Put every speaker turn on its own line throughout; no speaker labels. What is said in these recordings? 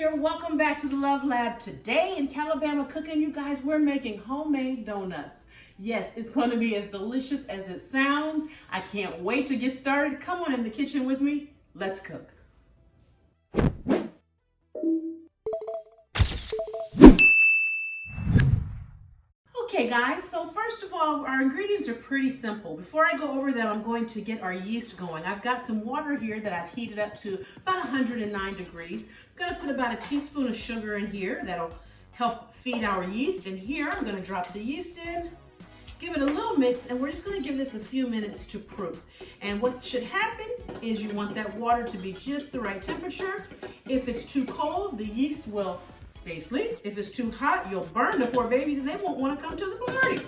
here. Welcome back to the Love Lab. Today in Calabama Cooking, you guys, we're making homemade donuts. Yes, it's going to be as delicious as it sounds. I can't wait to get started. Come on in the kitchen with me. Let's cook. Okay guys, so first of all, our ingredients are pretty simple. Before I go over them, I'm going to get our yeast going. I've got some water here that I've heated up to about 109 degrees. I'm gonna put about a teaspoon of sugar in here. That'll help feed our yeast. And here, I'm gonna drop the yeast in, give it a little mix, and we're just gonna give this a few minutes to proof. And what should happen is you want that water to be just the right temperature. If it's too cold, the yeast will stay asleep. If it's too hot, you'll burn the poor babies and they won't want to come to the party.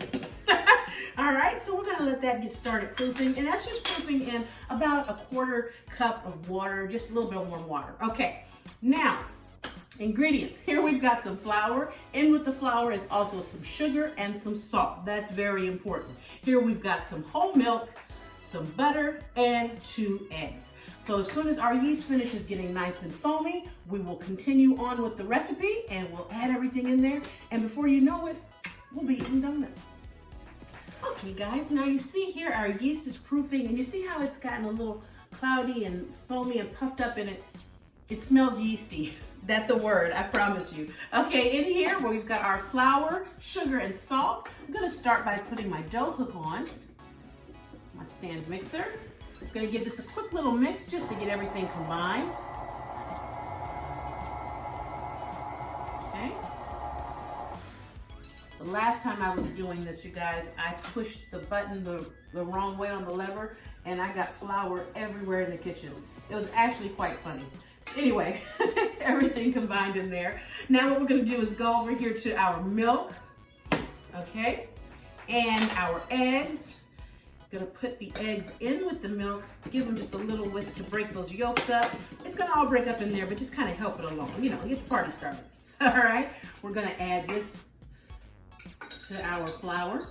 All right, so we're gonna let that get started proofing, and that's just proofing in about a quarter cup of water, just a little bit of warm water. Okay, now, ingredients. Here we've got some flour. In with the flour is also some sugar and some salt. That's very important. Here we've got some whole milk, some butter, and 2 eggs. So as soon as our yeast finishes getting nice and foamy, we will continue on with the recipe and we'll add everything in there. And before you know it, we'll be eating donuts. Okay guys, now you see here our yeast is proofing, and you see how it's gotten a little cloudy and foamy and puffed up in it. It smells yeasty. That's a word, I promise you. Okay, in here where we've got our flour, sugar, and salt, I'm gonna start by putting my dough hook on, my stand mixer. I'm gonna give this a quick little mix just to get everything combined. Okay. The last time I was doing this, you guys, I pushed the button the wrong way on the lever and I got flour everywhere in the kitchen. It was actually quite funny. Anyway, everything combined in there. Now what we're gonna do is go over here to our milk, okay, and our eggs. Gonna put the eggs in with the milk, give them just a little whisk to break those yolks up. It's gonna all break up in there, but just kind of help it along, you know, get the party started. All right, we're gonna add this to our flour,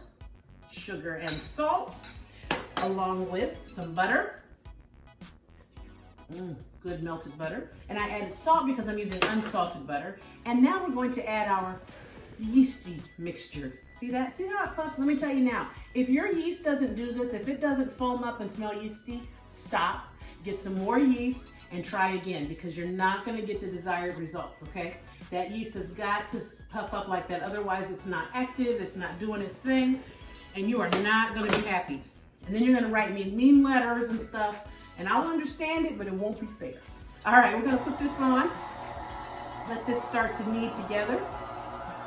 sugar, and salt, along with some butter. Good melted butter. And I added salt because I'm using unsalted butter. And now we're going to add our yeasty mixture. See that? See how it puffs? Let me tell you now, if your yeast doesn't do this, if it doesn't foam up and smell yeasty, stop, get some more yeast, and try again, because you're not gonna get the desired results, okay? That yeast has got to puff up like that, otherwise it's not active, it's not doing its thing, and you are not gonna be happy. And then you're gonna write me mean letters and stuff, and I'll understand it, but it won't be fair. All right, we're gonna put this on, let this start to knead together,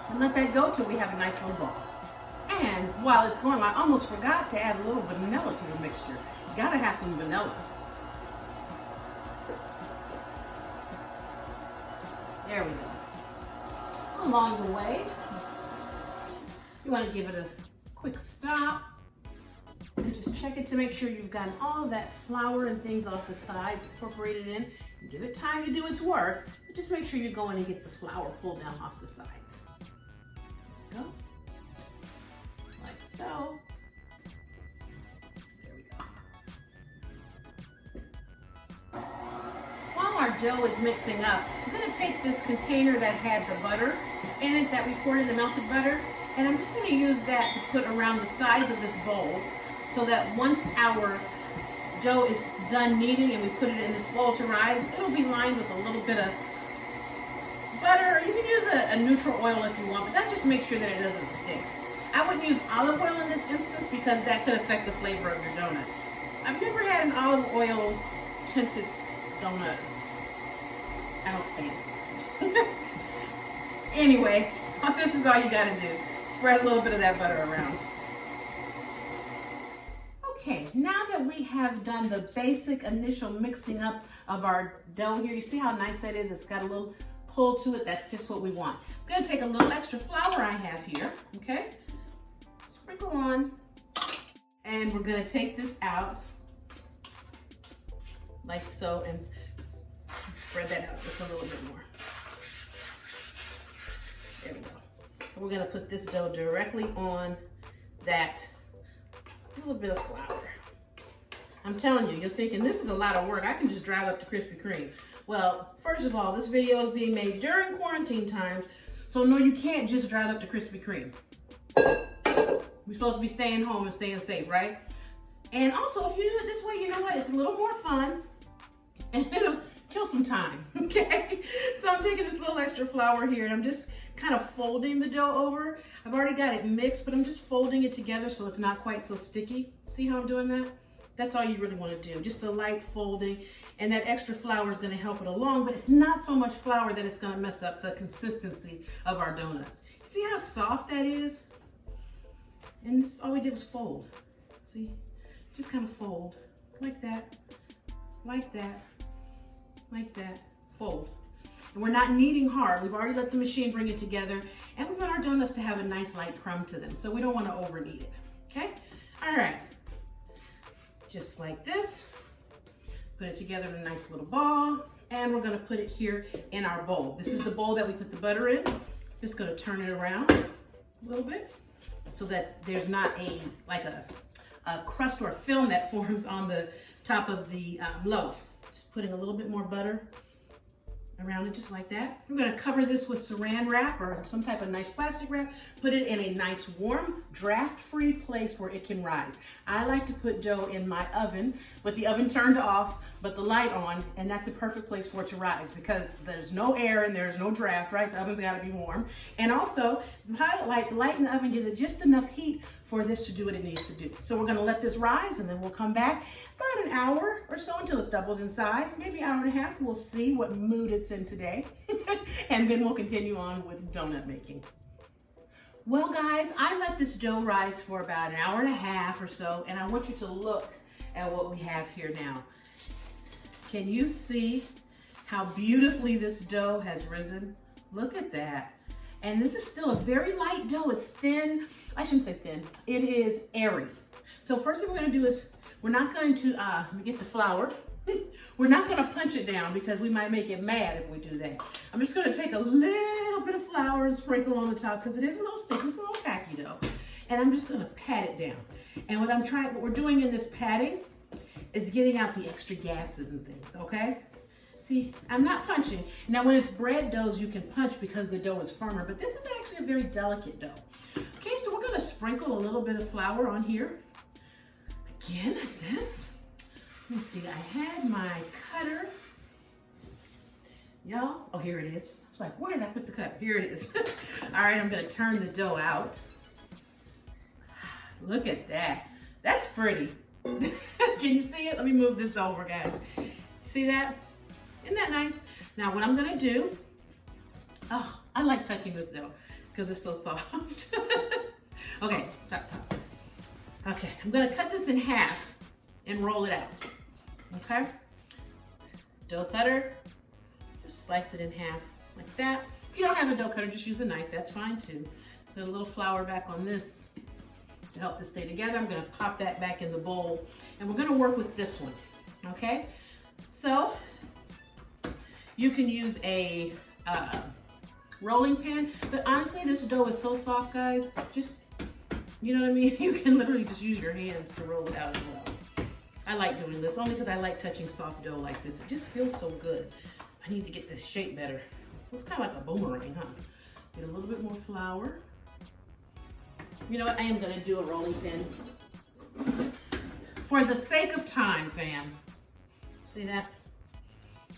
and let that go till we have a nice little ball. And while it's going, I almost forgot to add a little vanilla to the mixture. You gotta have some vanilla. There we go. Along the way, you wanna give it a quick stop and just check it to make sure you've gotten all of that flour and things off the sides incorporated in. Give it time to do its work, but just make sure you go in and get the flour pulled down off the sides. Go. Like so. There we go. While our dough is mixing up, I'm going to take this container that had the butter in it that we poured in the melted butter, and I'm just going to use that to put around the sides of this bowl so that once our dough is done kneading and we put it in this bowl to rise, it'll be lined with a little bit of butter. You can use a neutral oil if you want, but that just makes sure that it doesn't stick. I wouldn't use olive oil in this instance because that could affect the flavor of your donut. I've never had an olive oil tinted donut. I don't think. Anyway, this is all you gotta do. Spread a little bit of that butter around. Okay, now that we have done the basic initial mixing up of our dough here, you see how nice that is? It's got a little pull to it. That's just what we want. I'm gonna take a little extra flour I have here, okay? Sprinkle on, and we're gonna take this out like so and spread that out just a little bit more. There we go. And we're gonna put this dough directly on that little bit of flour. I'm telling you, you're thinking this is a lot of work. I can just drive up to Krispy Kreme. Well, first of all, this video is being made during quarantine times, so no, you can't just drive up to Krispy Kreme. We're supposed to be staying home and staying safe, right? And also, if you do it this way, you know what? It's a little more fun and it'll kill some time, okay? So I'm taking this little extra flour here and I'm just kind of folding the dough over. I've already got it mixed, but I'm just folding it together so it's not quite so sticky. See how I'm doing that? That's all you really want to do, just a light folding, and that extra flour is going to help it along, but it's not so much flour that it's going to mess up the consistency of our donuts. See how soft that is? And this, all we did was fold. See? Just kind of fold like that, like that, like that, fold. And we're not kneading hard. We've already let the machine bring it together, and we want our donuts to have a nice light crumb to them, so we don't want to over knead it, okay? All right. Just like this, put it together in a nice little ball, and we're gonna put it here in our bowl. This is the bowl that we put the butter in. Just gonna turn it around a little bit so that there's not like a crust or a film that forms on the top of the loaf. Just putting a little bit more butter around it just like that. We're gonna cover this with saran wrap or some type of nice plastic wrap. Put it in a nice warm, draft-free place where it can rise. I like to put dough in my oven with the oven turned off, but the light on, and that's a perfect place for it to rise because there's no air and there's no draft, right? The oven's gotta be warm. And also, the light in the oven gives it just enough heat for this to do what it needs to do. So we're gonna let this rise and then we'll come back about an hour or so until it's doubled in size, maybe an hour and a half. We'll see what mood it's in today. And then we'll continue on with donut making. Well guys, I let this dough rise for about an hour and a half or so, and I want you to look at what we have here now. Can you see how beautifully this dough has risen? Look at that. And this is still a very light dough. It's thin. I shouldn't say thin. It is airy. So first thing we're gonna do is we're not going to, let me get the flour. We're not gonna punch it down because we might make it mad if we do that. I'm just gonna take a little bit of flour and sprinkle on the top because it is a little sticky, it's a little tacky dough. And I'm just gonna pat it down. And what we're doing in this patting is getting out the extra gases and things, okay? See, I'm not punching. Now when it's bread doughs, you can punch because the dough is firmer, but this is actually a very delicate dough. Okay, so we're gonna sprinkle a little bit of flour on here. Again, like this. Let me see, I had my cutter. Y'all, oh, here it is. I was like, where did I put the cutter? Here it is. All right, I'm gonna turn the dough out. Look at that. That's pretty. Can you see it? Let me move this over, guys. See that? Isn't that nice? Now what I'm gonna do, oh, I like touching this dough because it's so soft. Okay, stop. Okay, I'm gonna cut this in half and roll it out, okay? Dough cutter, just slice it in half like that. If you don't have a dough cutter, just use a knife, that's fine too. Put a little flour back on this to help this stay together. I'm gonna pop that back in the bowl and we're gonna work with this one, okay? So, you can use a rolling pin, but honestly, this dough is so soft, guys, just, you know what I mean? You can literally just use your hands to roll it out as well. I like doing this only because I like touching soft dough like this. It just feels so good. I need to get this shape better. It's kind of like a boomerang, huh? Get a little bit more flour. You know what? I am gonna do a rolling pin. For the sake of time, fam. See that?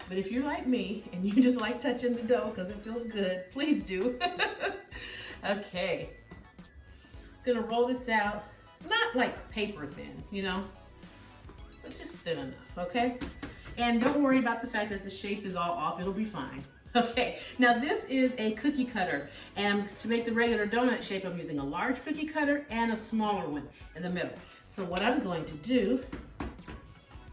But if you're like me and you just like touching the dough because it feels good, please do. Okay. Gonna roll this out, not like paper thin, you know, but just thin enough, okay? And don't worry about the fact that the shape is all off, it'll be fine. Okay, now this is a cookie cutter, and to make the regular donut shape, I'm using a large cookie cutter and a smaller one in the middle. So what I'm going to do,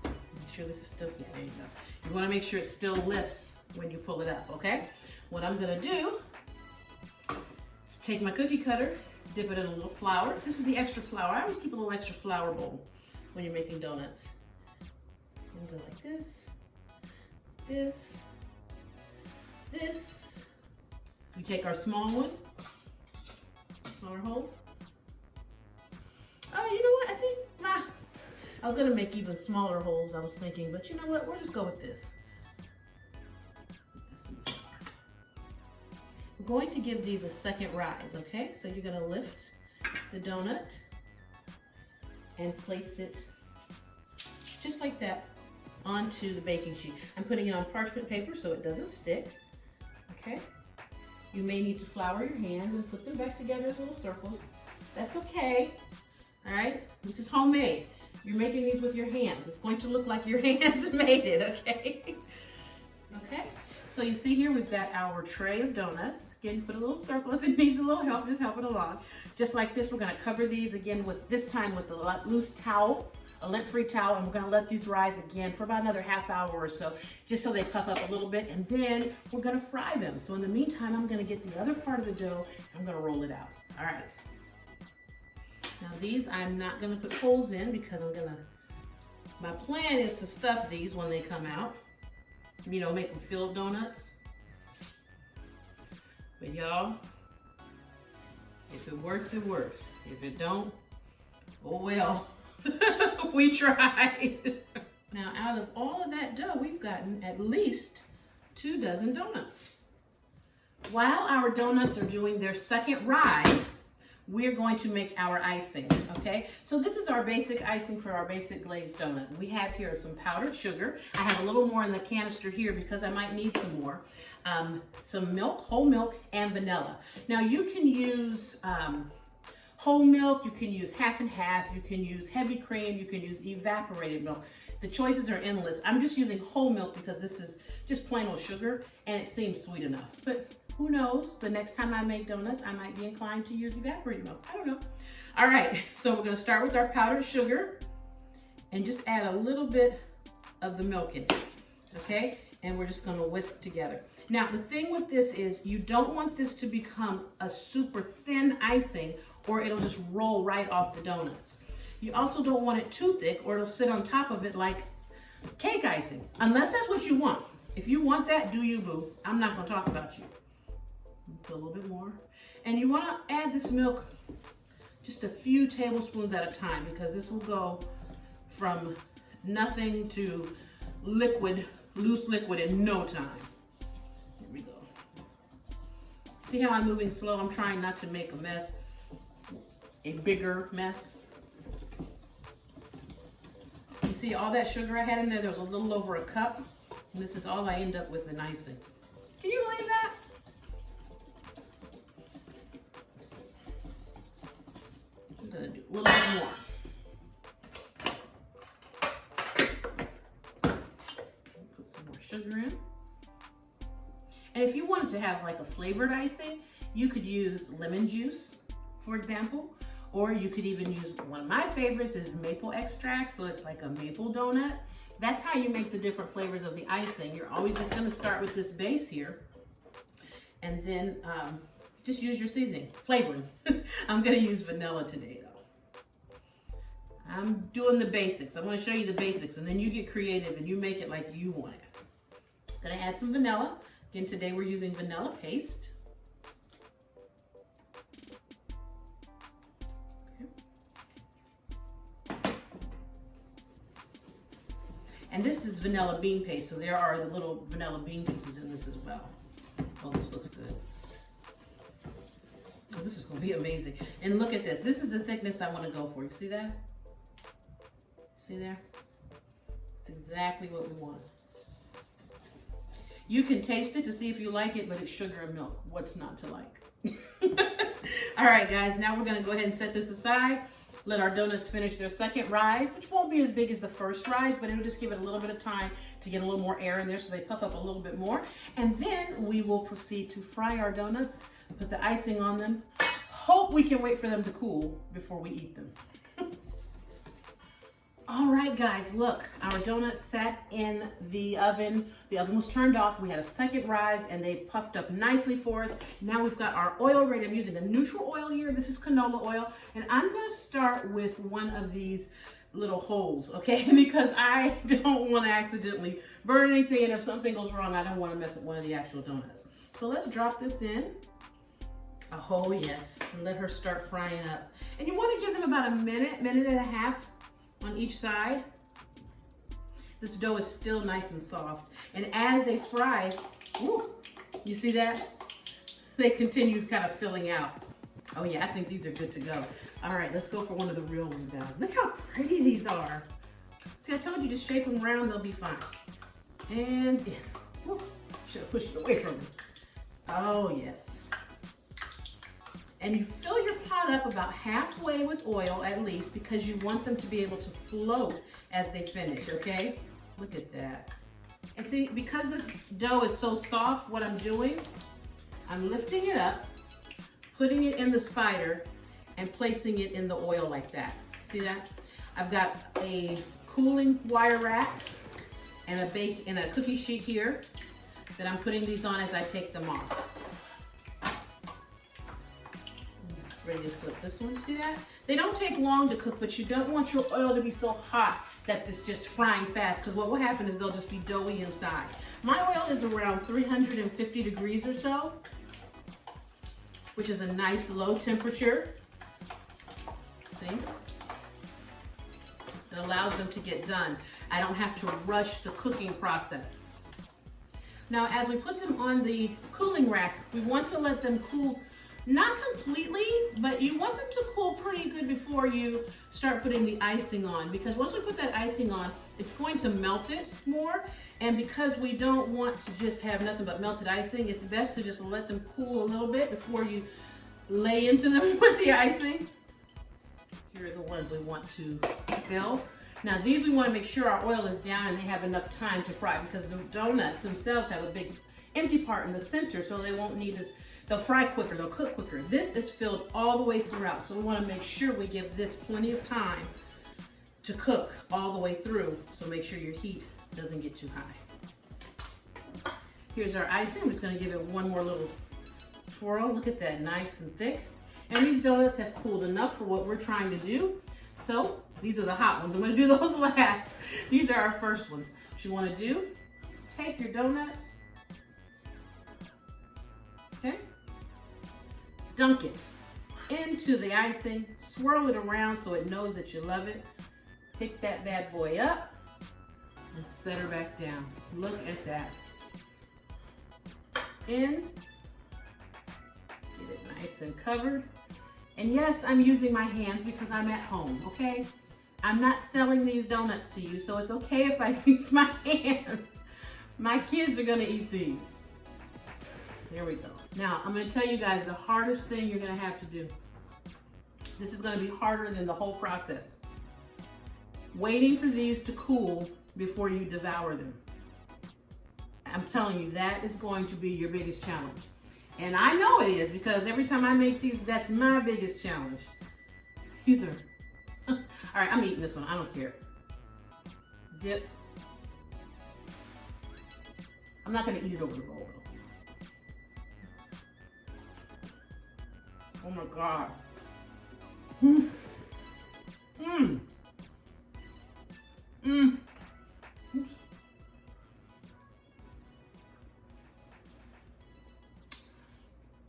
make sure this is still, yeah, there you go. You wanna make sure it still lifts when you pull it up, okay? What I'm gonna do is take my cookie cutter, dip it in a little flour. This is the extra flour. I always keep a little extra flour bowl when you're making donuts. And go like this, this. We take our small one, smaller hole. Oh, you know what? I think, I was gonna make even smaller holes, I was thinking, but you know what? We'll just go with this. We're going to give these a second rise, okay? So you're gonna lift the donut and place it just like that onto the baking sheet. I'm putting it on parchment paper so it doesn't stick, okay? You may need to flour your hands and put them back together as little circles. That's okay, all right? This is homemade. You're making these with your hands. It's going to look like your hands made it, okay? Okay, so you see here we've got our tray of donuts. Again, put a little circle if it needs a little help, just help it along. Just like this, we're gonna cover these again with, this time with a loose towel, a lint-free towel, and we're gonna let these rise again for about another half hour or so, just so they puff up a little bit, and then we're gonna fry them. So in the meantime, I'm gonna get the other part of the dough, and I'm gonna roll it out. All right. Now these, I'm not gonna put holes in because my plan is to stuff these when they come out. You know, make them filled donuts. But y'all, if it works, it works. If it don't, oh well. We tried. Now, out of all of that dough, we've gotten at least 2 dozen donuts. While our donuts are doing their second rise, we're going to make our icing, okay? So this is our basic icing for our basic glazed donut. We have here some powdered sugar. I have a little more in the canister here because I might need some more. Some milk, whole milk, and vanilla. Now you can use whole milk, you can use half and half, you can use heavy cream, you can use evaporated milk. The choices are endless. I'm just using whole milk because this is just plain old sugar and it seems sweet enough. But who knows, the next time I make donuts, I might be inclined to use evaporated milk. I don't know. All right, so we're gonna start with our powdered sugar and just add a little bit of the milk in it, okay? And we're just gonna whisk together. Now, the thing with this is you don't want this to become a super thin icing or it'll just roll right off the donuts. You also don't want it too thick or it'll sit on top of it like cake icing, unless that's what you want. If you want that, do you, boo. I'm not gonna talk about you. Put a little bit more. And you wanna add this milk just a few tablespoons at a time because this will go from nothing to liquid, loose liquid in no time. Here we go. See how I'm moving slow? I'm trying not to make a mess, a bigger mess. You see all that sugar I had in there? There was a little over a cup. And this is all I end up with in icing. Can you believe that? I'm gonna do a little bit more. Put some more sugar in. And if you wanted to have like a flavored icing, you could use lemon juice, for example, or you could even use, one of my favorites is maple extract, so it's like a maple donut. That's how you make the different flavors of the icing. You're always just gonna start with this base here, and then just use your seasoning, flavoring. I'm gonna use vanilla today though. I'm doing the basics. I'm gonna show you the basics, and then you get creative and you make it like you want it. Gonna add some vanilla. Again, today we're using vanilla paste. And this is vanilla bean paste, so there are the little vanilla bean pieces in this as well. Oh, this looks good. Oh, this is gonna be amazing. And look at this. This is the thickness I wanna go for. You see that? See there? It's exactly what we want. You can taste it to see if you like it, but it's sugar and milk. What's not to like? All right, guys, now we're gonna go ahead and set this aside. Let our donuts finish their second rise, which won't be as big as the first rise, but it'll just give it a little bit of time to get a little more air in there so they puff up a little bit more. And then we will proceed to fry our donuts, put the icing on them. Hope we can wait for them to cool before we eat them. All right, guys, look, our donuts sat in the oven. The oven was turned off. We had a second rise and they puffed up nicely for us. Now we've got our oil ready. I'm using a neutral oil here. This is canola oil. And I'm gonna start with one of these little holes, okay? Because I don't wanna accidentally burn anything, and if something goes wrong, I don't wanna mess up one of the actual donuts. So let's drop this in. Oh yes, and let her start frying up. And you wanna give them about a minute, minute and a half on each side. This dough is still nice and soft. And as they fry, ooh, you see that? They continue kind of filling out. Oh yeah, I think these are good to go. All right, let's go for one of the real ones, guys. Look how pretty these are. See, I told you, just shape them around, they'll be fine. And, whew, should have pushed it away from me. Oh yes. And you fill your pot up about halfway with oil at least, because you want them to be able to float as they finish, okay? Look at that. And see, because this dough is so soft, what I'm doing, I'm lifting it up, putting it in the spider, and placing it in the oil like that. See that? I've got a cooling wire rack and a cookie sheet here that I'm putting these on as I take them off. Ready to flip this one, see that? They don't take long to cook, but you don't want your oil to be so hot that it's just frying fast, because what will happen is they'll just be doughy inside. My oil is around 350 degrees or so, which is a nice low temperature. See? It allows them to get done. I don't have to rush the cooking process. Now, as we put them on the cooling rack, we want to let them cool, not completely, but you want them to cool pretty good before you start putting the icing on, because once we put that icing on, it's going to melt it more. And because we don't want to just have nothing but melted icing, it's best to just let them cool a little bit before you lay into them with the icing. Here are the ones we want to fill. Now these we want to make sure our oil is down and they have enough time to fry, because the donuts themselves have a big empty part in the center, so they won't need this. They'll fry quicker, they'll cook quicker. This is filled all the way throughout, so we want to make sure we give this plenty of time to cook all the way through, so make sure your heat doesn't get too high. Here's our icing. I'm just going to give it one more little twirl. Look at that, nice and thick. And these donuts have cooled enough for what we're trying to do. So these are the hot ones. I'm going to do those last. These are our first ones. What you want to do is take your donuts, okay, dunk it into the icing, swirl it around so it knows that you love it. Pick that bad boy up and set her back down. Look at that. In, get it nice and covered. And yes, I'm using my hands because I'm at home, okay? I'm not selling these donuts to you, so it's okay if I use my hands. My kids are gonna eat these. There we go. Now, I'm gonna tell you guys the hardest thing you're gonna have to do. This is gonna be harder than the whole process. Waiting for these to cool before you devour them. I'm telling you, that is going to be your biggest challenge. And I know it is, because every time I make these, that's my biggest challenge. These are, all right, I'm eating this one, I don't care. Dip. I'm not gonna eat it over the bowl though. Oh my God. Mmm. Mmm. Mmm. Oops.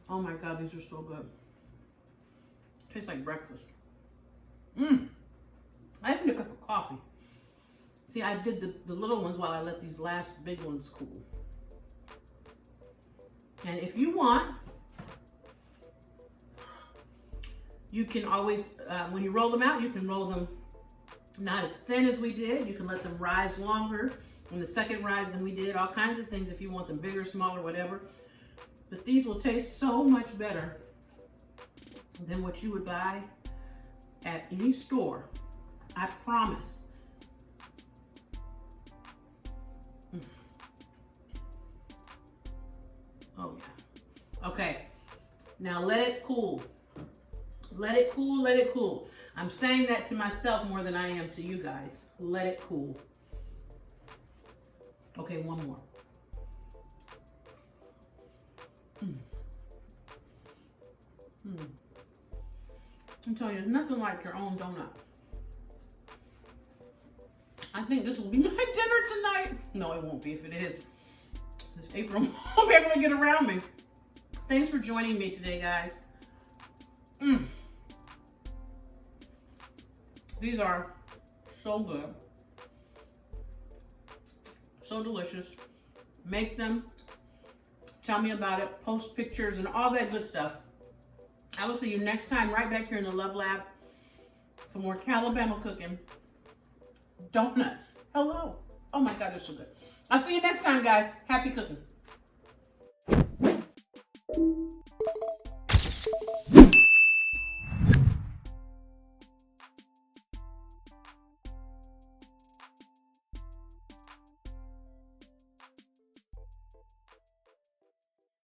Oh my God, these are so good. Tastes like breakfast. Mmm. I just need a cup of coffee. See, I did the little ones while I let these last big ones cool. And if you want, you can always, when you roll them out, you can roll them not as thin as we did. You can let them rise longer. In the second rise than we did, all kinds of things if you want them bigger, smaller, whatever. But these will taste so much better than what you would buy at any store. I promise. Mm. Oh yeah. Okay, now let it cool. Let it cool, let it cool. I'm saying that to myself more than I am to you guys. Let it cool. Okay, one more. Mm. Mm. I'm telling you, there's nothing like your own donut. I think this will be my dinner tonight. No, it won't be. If it is, this April won't be able to get around me. Thanks for joining me today, guys. Mm. These are so good. So delicious. Make them. Tell me about it. Post pictures and all that good stuff. I will see you next time right back here in the Love Lab for more Calabama cooking. Donuts. Hello. Oh my God, they're so good. I'll see you next time, guys. Happy cooking.